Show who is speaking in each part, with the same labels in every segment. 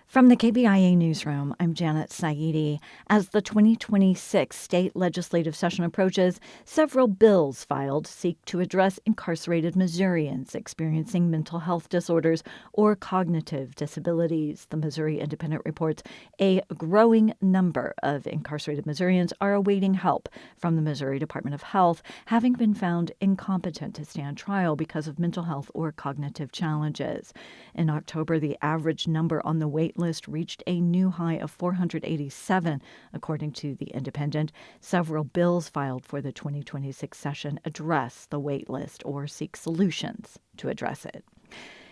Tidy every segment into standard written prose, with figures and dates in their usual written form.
Speaker 1: From the KBIA Newsroom, I'm Janet Saidi. As the 2026 state legislative session approaches, several bills filed seek to address incarcerated Missourians experiencing mental health disorders or cognitive disabilities. The Missouri Independent reports a growing number of incarcerated Missourians are awaiting help from the Missouri Department of Health, having been found incompetent to stand trial because of mental health or cognitive challenges. In October, the average number on the wait list reached a new high of 487, according to the Independent. Several bills filed for the 2026 session address the wait list or seek solutions to address it.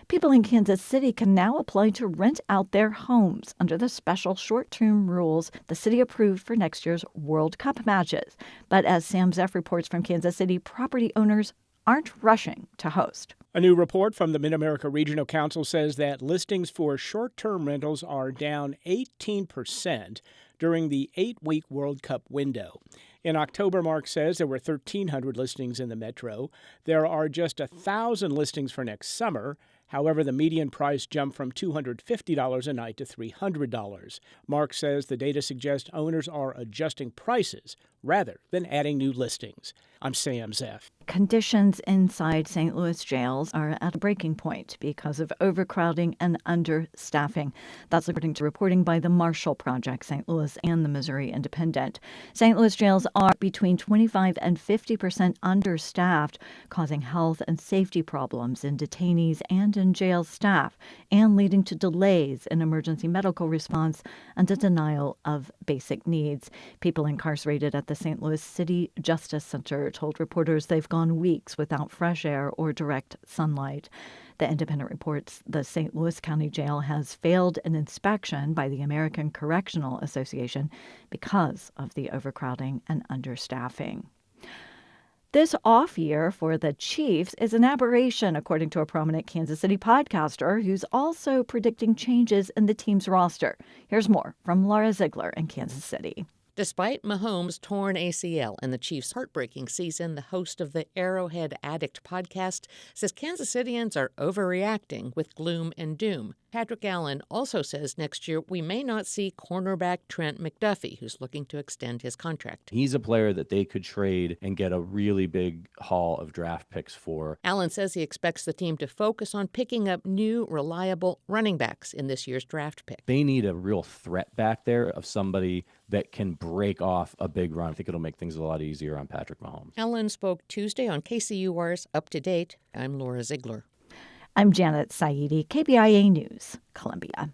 Speaker 1: People in Kansas City can now apply to rent out their homes under the special short-term rules the city approved for next year's World Cup matches. But as Sam Zeff reports from Kansas City, property owners aren't rushing to host.
Speaker 2: A new report from the Mid-America Regional Council says that listings for short-term rentals are down 18% during the 8-week World Cup window. In October, Mark says there were 1,300 listings in the metro. There are just 1,000 listings for next summer. However, the median price jumped from $250 a night to $300. Mark says the data suggests owners are adjusting prices rather than adding new listings. I'm Sam Zeff.
Speaker 1: Conditions inside St. Louis jails are at a breaking point because of overcrowding and understaffing. That's according to reporting by the Marshall Project St. Louis and the Missouri Independent. St. Louis jails are between 25 and 50% understaffed, causing health and safety problems in detainees and in jail staff, and leading to delays in emergency medical response and a denial of basic needs. People incarcerated at the St. Louis City Justice Center told reporters they've gone weeks without fresh air or direct sunlight. The Independent reports the St. Louis County Jail has failed an inspection by the American Correctional Association because of the overcrowding and understaffing. This off year for the Chiefs is an aberration, according to a prominent Kansas City podcaster who's also predicting changes in the team's roster. Here's more from Laura Ziegler in Kansas City.
Speaker 3: Despite Mahomes' torn ACL and the Chiefs' heartbreaking season, the host of the Arrowhead Addict podcast says Kansas Cityans are overreacting with gloom and doom. Patrick Allen also says next year we may not see cornerback Trent McDuffie, who's looking to extend his contract.
Speaker 4: He's a player that they could trade and get a really big haul of draft picks for.
Speaker 3: Allen says he expects the team to focus on picking up new, reliable running backs in this year's draft pick.
Speaker 4: They need a real threat back there of somebody that can break off a big run. I think it'll make things a lot easier on Patrick Mahomes.
Speaker 3: Allen spoke Tuesday on KCUR's Up to Date. I'm Laura Ziegler.
Speaker 1: I'm Janet Saidi, KBIA News, Columbia.